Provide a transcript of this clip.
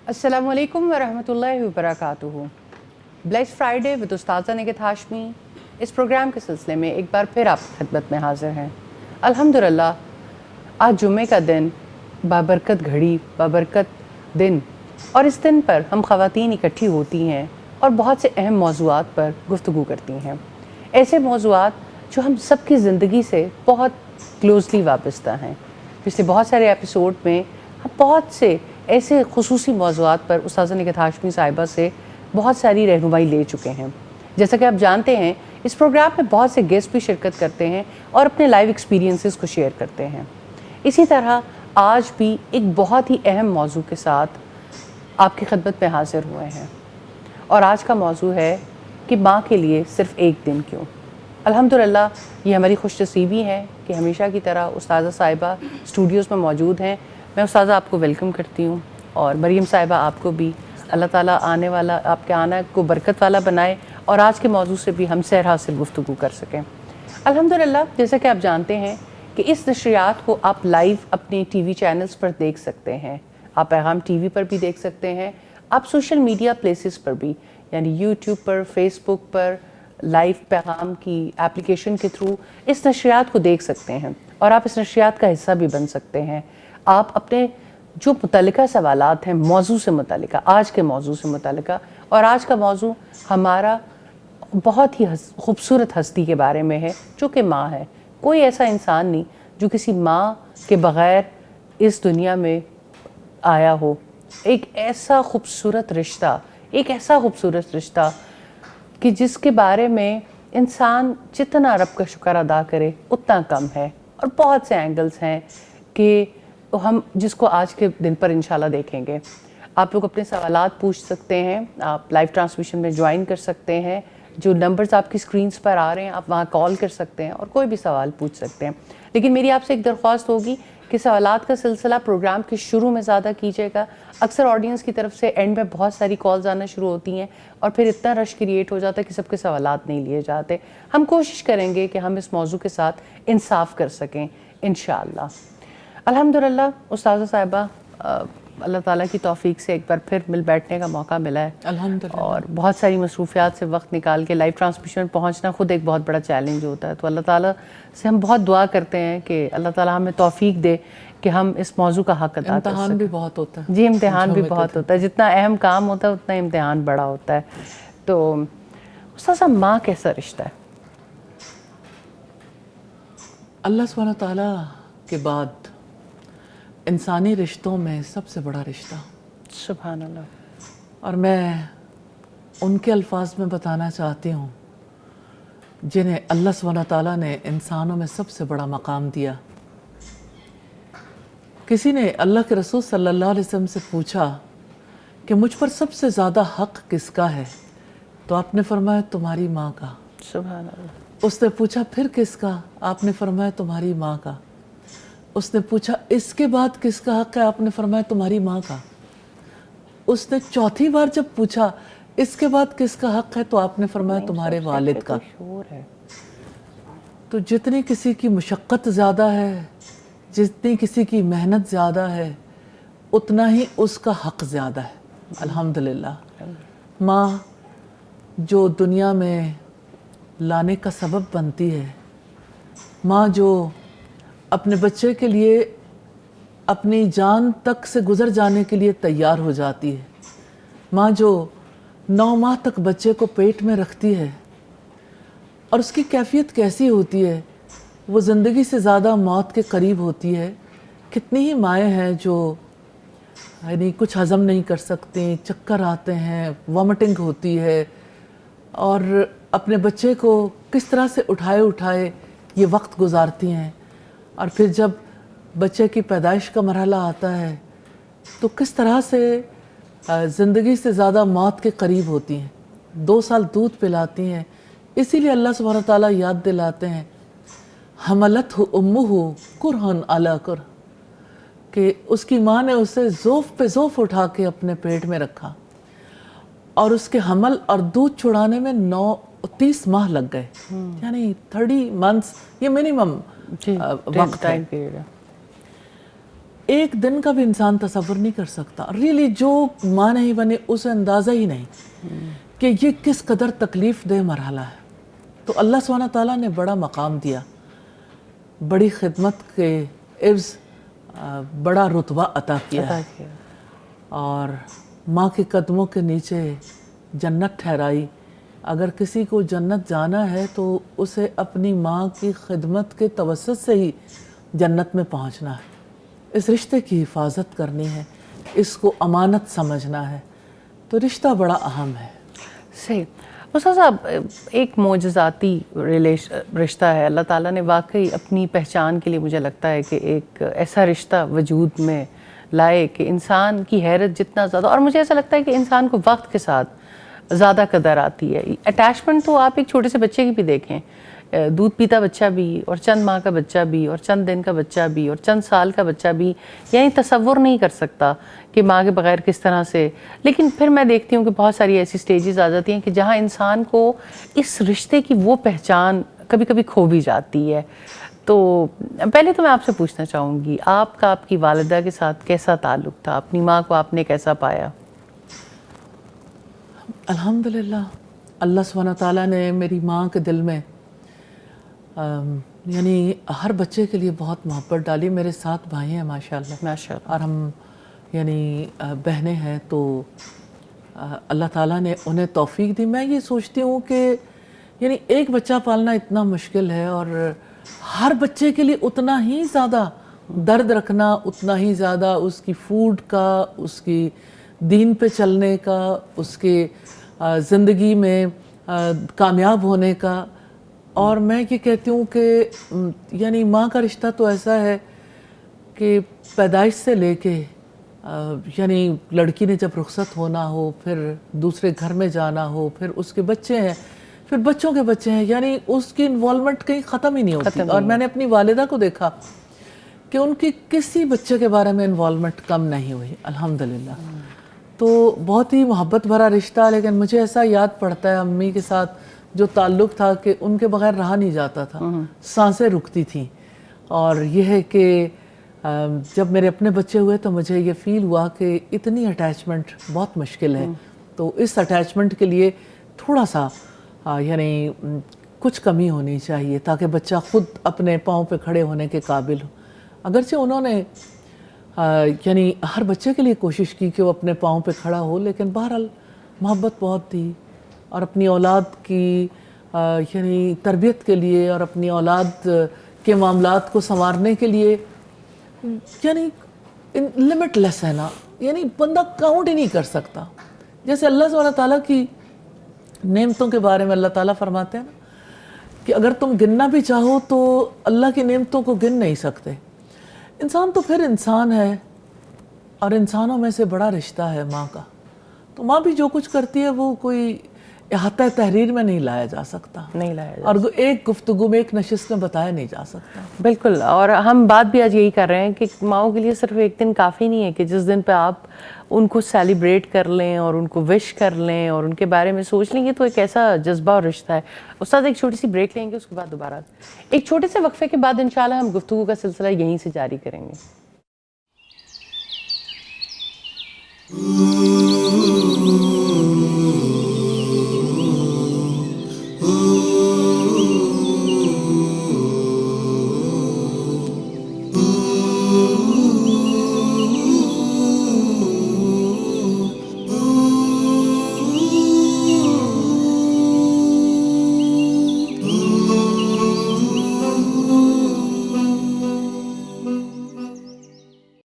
अस्सलामु अलैकुम वरहमतुल्लाहि वबरकातुहू। Blessed Friday with उस्ताज़ा Nighat Hashmi इस प्रोग्राम के सिलसिले में एक बार फिर आपकी खिदमत में हाज़िर हैं। अल्हम्दुलिल्लाह आज जुम्मे का दिन, बाबरकत घड़ी, बाबरकत दिन, और इस दिन पर हम ख़वातीन इकट्ठी होती हैं और बहुत से अहम मौज़ूआत पर गुफ्तगू करती हैं। ऐसे मौज़ूआत जो हम सब की ज़िंदगी से बहुत क्लोज़ली वाबस्ता हैं। पिछले बहुत सारे एपिसोड में हम बहुत से ऐसे खुसूसी मौज़ूआत पर उस्ताज़ा निगहत हाशमी साहिबा से बहुत सारी रहनुमाई ले चुके हैं। जैसा कि आप जानते हैं, इस प्रोग्राम में बहुत से गेस्ट भी शिरकत करते हैं और अपने लाइव एक्सपीरियंसेस को शेयर करते हैं। इसी तरह आज भी एक बहुत ही अहम मौजू के साथ आपकी खिदमत में हाज़िर हुए हैं, और आज का मौजू है कि माँ के लिए सिर्फ़ एक दिन क्यों। अल्हम्दुलिल्लाह ये हमारी खुशनसीबी है कि हमेशा की तरह उस्ताज़ा साहिबा स्टूडियोज़ में मौजूद हैं। मैं उस्ताज़ा आपको वेलकम करती हूँ, और मरीम साहिबा आपको भी अल्लाह ताला आने वाला आपके आना को बरकत वाला बनाए और आज के मौजू से भी हम सैर हासिल गुफ्तगू कर सकें। अल्हम्दुलिल्लाह जैसा कि आप जानते हैं कि इस नशरियात को आप लाइव अपने टीवी चैनल्स पर देख सकते हैं। आप पैगाम टीवी पर भी देख सकते हैं, आप सोशल मीडिया प्लेसेस पर भी, यानी यूट्यूब पर, फेसबुक पर लाइव पैगाम की एप्लीकेशन के थ्रू इस नशरियात को देख सकते हैं, और आप इस नशरियात का हिस्सा भी बन सकते हैं। आप अपने जो मुतल्लिका सवालात हैं मौजू से मुतल्लिका, आज के मौजू से मुतल्लिका, और आज का मौजू हमारा बहुत ही खूबसूरत हस्ती के बारे में है जो कि माँ है। कोई ऐसा इंसान नहीं जो किसी माँ के बग़ैर इस दुनिया में आया हो। एक ऐसा खूबसूरत रिश्ता, एक ऐसा खूबसूरत रिश्ता कि जिसके बारे में इंसान जितना रब का शुक्र अदा करे उतना कम है, और बहुत से एंगल्स हैं कि हम जिसको आज के दिन पर इंशाल्लाह देखेंगे। आप लोग अपने सवालात पूछ सकते हैं, आप लाइव ट्रांसमिशन में ज्वाइन कर सकते हैं। जो नंबर्स आपकी स्क्रीन्स पर आ रहे हैं आप वहाँ कॉल कर सकते हैं और कोई भी सवाल पूछ सकते हैं। लेकिन मेरी आपसे एक दरख्वास्त होगी कि सवालात का सिलसिला प्रोग्राम के शुरू में ज़्यादा कीजिएगा। अक्सर ऑडियंस की तरफ से एंड में बहुत सारी कॉल्स आना शुरू होती हैं और फिर इतना रश क्रिएट हो जाता है कि सबके सवालात नहीं लिए जाते। हम कोशिश करेंगे कि हम इस मौजू के साथ इंसाफ कर सकें इंशाअल्लाह। अल्हम्दुलिल्लाह उस्ताज़ा साहिबा अल्लाह ताला की तौफीक से एक बार फिर मिल बैठने का मौका मिला है अल्हम्दुलिल्लाह, और बहुत सारी मसरूफियात से वक्त निकाल के लाइव ट्रांसमिशन में पहुंचना खुद एक बहुत बड़ा चैलेंज होता है। तो अल्लाह ताला से हम बहुत दुआ करते हैं कि अल्लाह ताला हमें तौफीक दे कि हम इस मौजू का हक अदा कर सकें। इम्तिहान भी बहुत होता है। जी, इम्तिहान भी बहुत होता है। जितना अहम काम होता है उतना इम्तिहान बड़ा होता है। तो उस्ताज़ा माँ कैसा रिश्ता है? अल्लाह सुब्हानहू तआला के बाद इंसानी रिश्तों में सबसे बड़ा रिश्ता, सुभान अल्लाह। और मैं उनके अल्फाज में बताना चाहती हूँ जिन्हें अल्लाह सुब्हानहू तआला ने इंसानों में सबसे बड़ा मकाम दिया। किसी ने अल्लाह के रसूल सल्लल्लाहु अलैहि वसल्लम से पूछा कि मुझ पर सबसे ज़्यादा हक़ किसका है, तो आपने फरमाया तुम्हारी माँ का। सुभान अल्लाह। उसने पूछा फिर किसका, आपने फरमाया तुम्हारी माँ का। उसने पूछा इसके बाद किसका हक़ है, आपने फरमाया तुम्हारी माँ का। उसने चौथी बार जब पूछा इसके बाद किसका हक़ है, तो आपने फरमाया तुम्हारे वालिद का। तो जितनी किसी की मुशक्क़त ज़्यादा है, जितनी किसी की मेहनत ज़्यादा है, उतना ही उसका हक़ ज़्यादा है। अल्हम्दुलिल्लाह माँ जो दुनिया में लाने का सबब बनती है, माँ जो अपने बच्चे के लिए अपनी जान तक से गुज़र जाने के लिए तैयार हो जाती है, माँ जो 9 माह तक बच्चे को पेट में रखती है, और उसकी कैफियत कैसी होती है, वो ज़िंदगी से ज़्यादा मौत के करीब होती है। कितनी ही माएँ हैं जो यानी कुछ हज़म नहीं कर सकती, चक्कर आते हैं, वॉमिटिंग होती है, और अपने बच्चे को किस तरह से उठाए उठाए ये वक्त गुजारती हैं। और फिर जब बच्चे की पैदाइश का मरहला आता है तो किस तरह से زندگی سے زیادہ موت کے قریب ہوتی ہیں، 2 سال دودھ پلاتی ہیں، اسی لیے اللہ سبحانہ تعالیٰ یاد دلاتے ہیں حملتہ امہ کرہن علی کرہ، کہ اس کی ماں نے اسے ذوف پہ ذوف اٹھا کے اپنے پیٹ میں رکھا، اور اس کے حمل اور دودھ چھڑانے میں 30 ماہ لگ گئے، یعنی 30 months یہ منیمم وقت ہے. ایک دن کا بھی انسان تصور نہیں کر سکتا، ریلی جو ماں نہیں بنی اسے اندازہ ہی نہیں کہ یہ کس قدر تکلیف دہ مرحلہ ہے. تو اللہ سبحانہ تعالیٰ نے بڑا مقام دیا، بڑی خدمت کے عوض بڑا رتبہ عطا کیا ہے، اور ماں کے قدموں کے نیچے جنت ٹھہرائی. اگر کسی کو جنت جانا ہے تو اسے اپنی ماں کی خدمت کے توسط سے ہی جنت میں پہنچنا ہے. اس رشتے کی حفاظت کرنی ہے، اس کو امانت سمجھنا ہے، تو رشتہ بڑا اہم ہے. صحیح. استاد صاحب، ایک معجزاتی رشتہ ہے. اللہ تعالیٰ نے واقعی اپنی پہچان کے لیے مجھے لگتا ہے کہ ایک ایسا رشتہ وجود میں لائے کہ انسان کی حیرت جتنا زیادہ، اور مجھے ایسا لگتا ہے کہ انسان کو وقت کے ساتھ زیادہ قدر آتی ہے. اٹیچمنٹ تو آپ ایک چھوٹے سے بچے کی بھی دیکھیں، دودھ پیتا بچہ بھی، اور چند ماہ کا بچہ بھی، اور چند دن کا بچہ بھی، اور چند سال کا بچہ بھی، یعنی تصور نہیں کر سکتا کہ ماں کے بغیر کس طرح سے. لیکن پھر میں دیکھتی ہوں کہ بہت ساری ایسی سٹیجز آ جاتی ہیں کہ جہاں انسان کو اس رشتے کی وہ پہچان کبھی کبھی کھو بھی جاتی ہے. تو پہلے تو میں آپ سے پوچھنا چاہوں گی، آپ کا آپ کی والدہ کے ساتھ کیسا تعلق تھا؟ اپنی ماں کو آپ نے کیسا پایا؟ الحمدللہ اللہ سبحانہ تعالیٰ نے میری ماں کے دل میں یعنی ہر بچے کے لیے بہت محبت ڈالی. میرے 7 بھائی ہیں ماشاءاللہ، اور ہم یعنی بہنیں ہیں، تو اللہ تعالیٰ نے انہیں توفیق دی. میں یہ سوچتی ہوں کہ یعنی ایک بچہ پالنا اتنا مشکل ہے، اور ہر بچے کے لیے اتنا ہی زیادہ درد رکھنا، اتنا ہی زیادہ اس کی فوڈ کا، اس کی دین پہ چلنے کا، اس کے زندگی میں کامیاب ہونے کا. اور میں یہ کہتی ہوں کہ یعنی ماں کا رشتہ تو ایسا ہے کہ پیدائش سے لے کے یعنی لڑکی نے جب رخصت ہونا ہو، پھر دوسرے گھر میں جانا ہو، پھر اس کے بچے ہیں، پھر بچوں کے بچے ہیں، یعنی اس کی انوالومنٹ کہیں ختم ہی نہیں ہوتی. اور میں نے اپنی والدہ کو دیکھا کہ ان کی کسی بچے کے بارے میں انوالومنٹ کم نہیں ہوئی الحمدللہ. تو بہت ہی محبت بھرا رشتہ. لیکن مجھے ایسا یاد پڑتا ہے امی کے ساتھ جو تعلق تھا کہ ان کے بغیر رہا نہیں جاتا تھا، سانسیں رکتی تھیں. اور یہ ہے کہ جب میرے اپنے بچے ہوئے تو مجھے یہ فیل ہوا کہ اتنی اٹیچمنٹ بہت مشکل ہے. تو اس اٹیچمنٹ کے لیے تھوڑا سا یعنی کچھ کمی ہونی چاہیے تاکہ بچہ خود اپنے پاؤں پہ کھڑے ہونے کے قابل ہو. اگرچہ انہوں نے یعنی ہر بچے کے لیے کوشش کی کہ وہ اپنے پاؤں پہ کھڑا ہو، لیکن بہرحال محبت بہت تھی. اور اپنی اولاد کی یعنی تربیت کے لیے اور اپنی اولاد کے معاملات کو سنوارنے کے لیے یعنی لمٹ لیس ہے نا، یعنی بندہ کاؤنٹ ہی نہیں کر سکتا. جیسے اللہ سبحانہ تعالیٰ کی نعمتوں کے بارے میں اللہ تعالیٰ فرماتے ہیں نا کہ اگر تم گننا بھی چاہو تو اللہ کی نعمتوں کو گن نہیں سکتے. انسان تو پھر انسان ہے، اور انسانوں میں سے بڑا رشتہ ہے ماں کا. تو ماں بھی جو کچھ کرتی ہے وہ کوئی احاطہ تحریر میں نہیں لایا جا سکتا، نہیں لایا جا سکتا، اور ایک گفتگو میں ایک نشست میں بتایا نہیں جا سکتا. بالکل. اور ہم بات بھی آج یہی کر رہے ہیں کہ ماؤں کے لیے صرف ایک دن کافی نہیں ہے کہ جس دن پہ آپ ان کو سیلیبریٹ کر لیں اور ان کو وش کر لیں اور ان کے بارے میں سوچ لیں. یہ تو ایک ایسا جذبہ اور رشتہ ہے. استاد ایک چھوٹی سی بریک لیں گے، اس کے بعد دوبارہ ایک چھوٹے سے وقفے کے بعد انشاءاللہ ہم گفتگو کا سلسلہ یہیں سے جاری کریں گے.